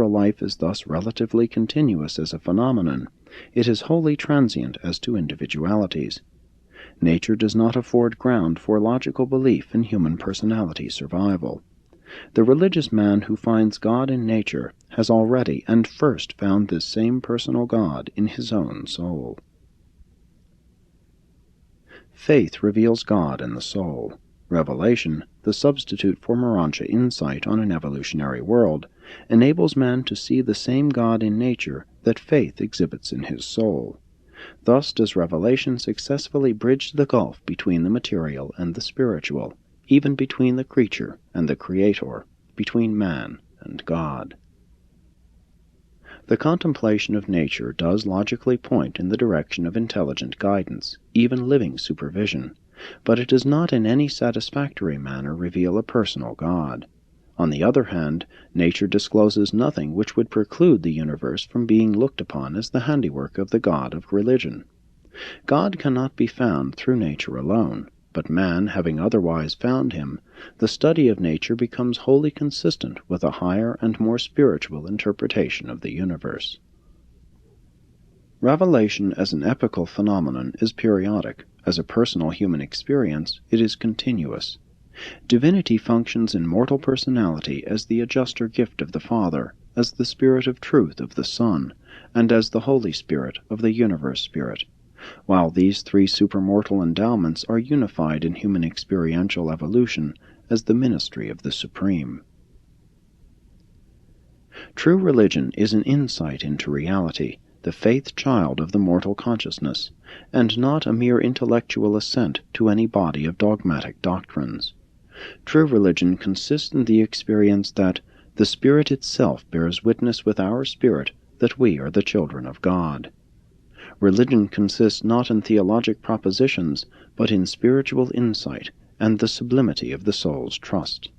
natural life is thus relatively continuous as a phenomenon, it is wholly transient as to individualities. Nature does not afford ground for logical belief in human personality survival. The religious man who finds God in nature has already and first found this same personal God in his own soul. Faith reveals God in the soul. Revelation, the substitute for Morontia insight on an evolutionary world, enables man to see the same God in nature that faith exhibits in his soul. Thus does revelation successfully bridge the gulf between the material and the spiritual, even between the creature and the Creator, between man and God. The contemplation of nature does logically point in the direction of intelligent guidance, even living supervision, but it does not in any satisfactory manner reveal a personal God. On the other hand, nature discloses nothing which would preclude the universe from being looked upon as the handiwork of the God of religion. God cannot be found through nature alone, but man having otherwise found him, the study of nature becomes wholly consistent with a higher and more spiritual interpretation of the universe. Revelation as an epical phenomenon is periodic. As a personal human experience, it is continuous. Divinity functions in mortal personality as the adjuster gift of the Father, as the Spirit of truth of the Son, and as the Holy Spirit of the Universe Spirit, while these three supermortal endowments are unified in human experiential evolution as the ministry of the Supreme. True religion is an insight into reality, the faith child of the mortal consciousness, and not a mere intellectual assent to any body of dogmatic doctrines. True religion consists in the experience that the Spirit itself bears witness with our spirit that we are the children of God. Religion consists not in theologic propositions, but in spiritual insight and the sublimity of the soul's trust.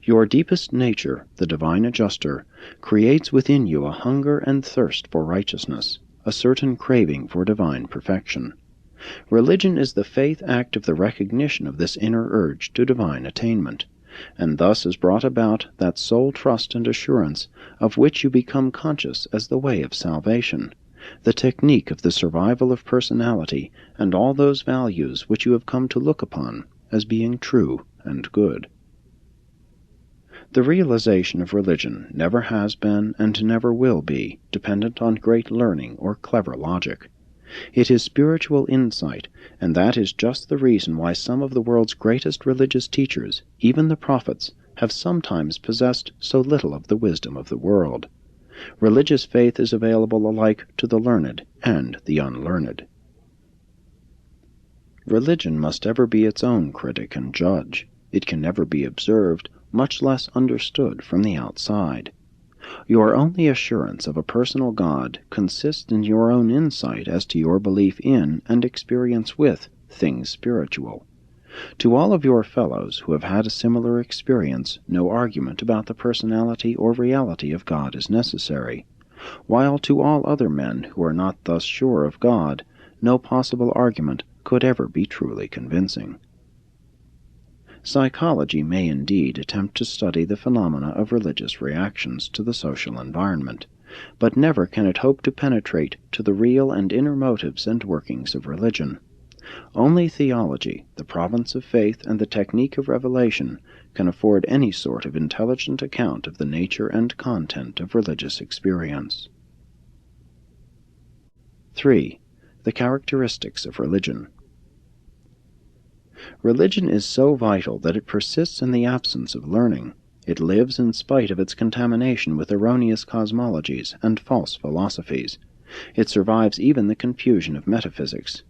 Your deepest nature, the divine adjuster, creates within you a hunger and thirst for righteousness, a certain craving for divine perfection. Religion is the faith act of the recognition of this inner urge to divine attainment, and thus is brought about that soul trust and assurance of which you become conscious as the way of salvation, the technique of the survival of personality and all those values which you have come to look upon as being true and good. The realization of religion never has been and never will be dependent on great learning or clever logic. It is spiritual insight, and that is just the reason why some of the world's greatest religious teachers, even the prophets, have sometimes possessed so little of the wisdom of the world. Religious faith is available alike to the learned and the unlearned. Religion must ever be its own critic and judge. It can never be observed, much less understood from the outside. Your only assurance of a personal God consists in your own insight as to your belief in and experience with things spiritual. To all of your fellows who have had a similar experience, no argument about the personality or reality of God is necessary, while to all other men who are not thus sure of God, no possible argument could ever be truly convincing. Psychology may indeed attempt to study the phenomena of religious reactions to the social environment, but never can it hope to penetrate to the real and inner motives and workings of religion. Only theology, the province of faith and the technique of revelation, can afford any sort of intelligent account of the nature and content of religious experience. 3. The characteristics of religion. Religion is so vital that it persists in the absence of learning. It lives in spite of its contamination with erroneous cosmologies and false philosophies. It survives even the confusion of metaphysics.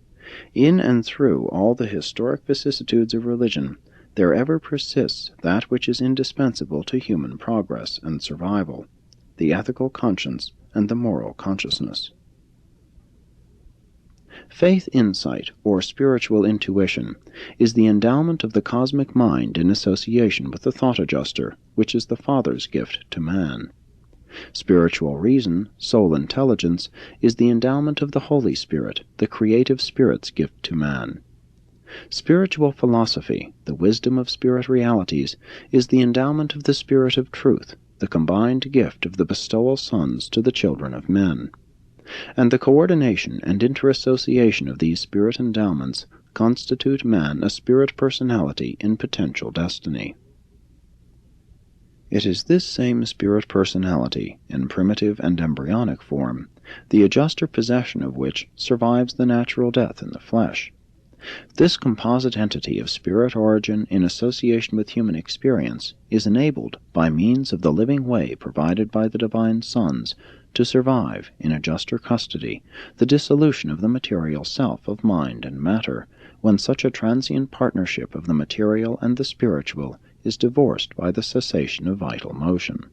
In and through all the historic vicissitudes of religion, there ever persists that which is indispensable to human progress and survival, the ethical conscience and the moral consciousness. Faith insight, or spiritual intuition, is the endowment of the cosmic mind in association with the thought adjuster, which is the Father's gift to man. Spiritual reason, soul intelligence, is the endowment of the Holy Spirit, the creative Spirit's gift to man. Spiritual philosophy, the wisdom of spirit realities, is the endowment of the Spirit of truth, the combined gift of the bestowal sons to the children of men. And the coordination and interassociation of these spirit endowments constitute man a spirit personality in potential destiny. It is this same spirit personality, in primitive and embryonic form, the adjuster possession of which survives the natural death in the flesh. This composite entity of spirit origin in association with human experience is enabled, by means of the living way provided by the divine sons, to survive, in adjuster custody, the dissolution of the material self of mind and matter, when such a transient partnership of the material and the spiritual is divorced by the cessation of vital motion.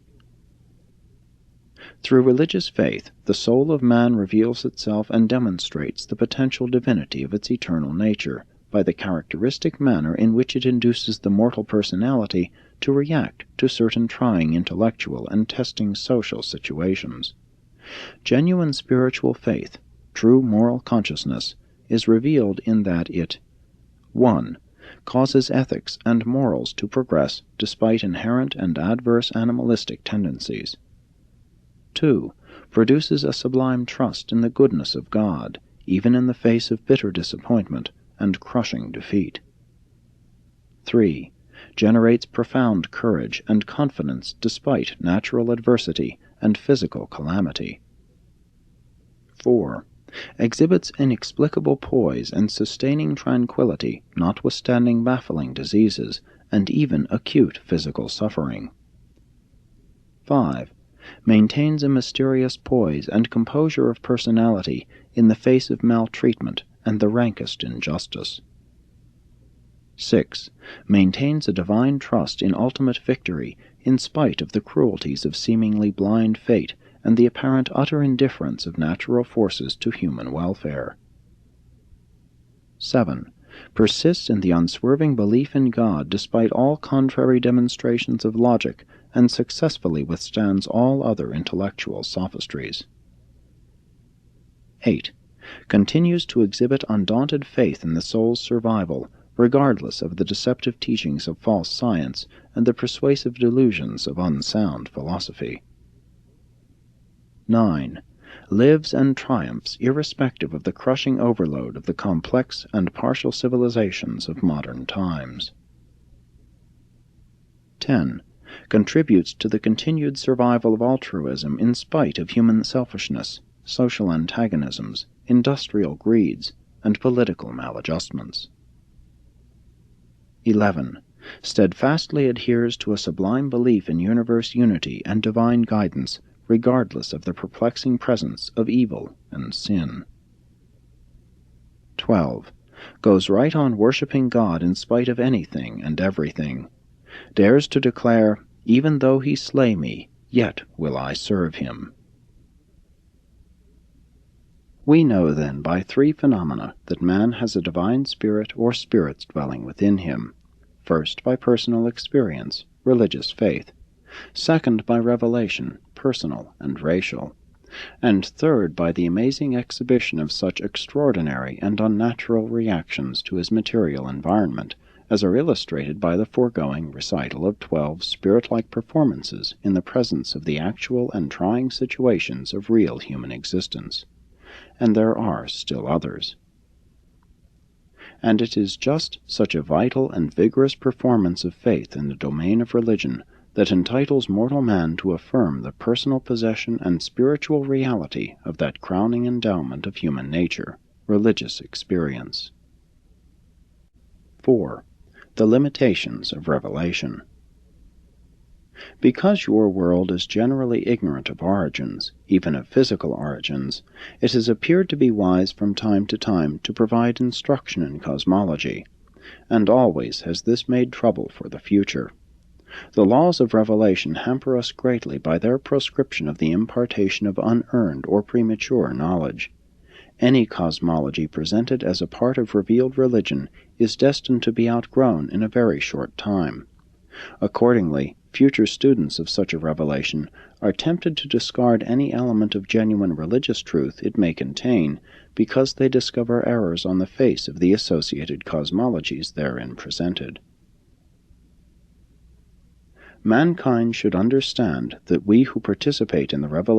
Through religious faith, the soul of man reveals itself and demonstrates the potential divinity of its eternal nature by the characteristic manner in which it induces the mortal personality to react to certain trying intellectual and testing social situations. Genuine spiritual faith, true moral consciousness, is revealed in that it 1. Causes ethics and morals to progress despite inherent and adverse animalistic tendencies. 2. Produces a sublime trust in the goodness of God, even in the face of bitter disappointment and crushing defeat. 3. Generates profound courage and confidence despite natural adversity and physical calamity. 4. Exhibits inexplicable poise and sustaining tranquility notwithstanding baffling diseases and even acute physical suffering. 5. Maintains a mysterious poise and composure of personality in the face of maltreatment and the rankest injustice. 6. Maintains a divine trust in ultimate victory in spite of the cruelties of seemingly blind fate and the apparent utter indifference of natural forces to human welfare. 7. Persists in the unswerving belief in God despite all contrary demonstrations of logic and successfully withstands all other intellectual sophistries. 8. Continues to exhibit undaunted faith in the soul's survival, regardless of the deceptive teachings of false science and the persuasive delusions of unsound philosophy. 9. Lives and triumphs irrespective of the crushing overload of the complex and partial civilizations of modern times. 10. Contributes to the continued survival of altruism in spite of human selfishness, social antagonisms, industrial greeds, and political maladjustments. 11. Steadfastly adheres to a sublime belief in universe unity and divine guidance, regardless of the perplexing presence of evil and sin. 12. Goes right on worshipping God in spite of anything and everything. Dares to declare, "Even though he slay me, yet will I serve him." We know then by three phenomena that man has a divine spirit or spirits dwelling within him. First, by personal experience, religious faith. Second, by revelation, personal and racial. And third, by the amazing exhibition of such extraordinary and unnatural reactions to his material environment, as are illustrated by the foregoing recital of 12 spirit-like performances in the presence of the actual and trying situations of real human existence. And there are still others. And it is just such a vital and vigorous performance of faith in the domain of religion that entitles mortal man to affirm the personal possession and spiritual reality of that crowning endowment of human nature, religious experience. 4. The limitations of revelation. Because your world is generally ignorant of origins, even of physical origins, it has appeared to be wise from time to time to provide instruction in cosmology, and always has this made trouble for the future. The laws of revelation hamper us greatly by their proscription of the impartation of unearned or premature knowledge. Any cosmology presented as a part of revealed religion is destined to be outgrown in a very short time. Accordingly, future students of such a revelation are tempted to discard any element of genuine religious truth it may contain, because they discover errors on the face of the associated cosmologies therein presented. mankind should understand that we who participate in the revelation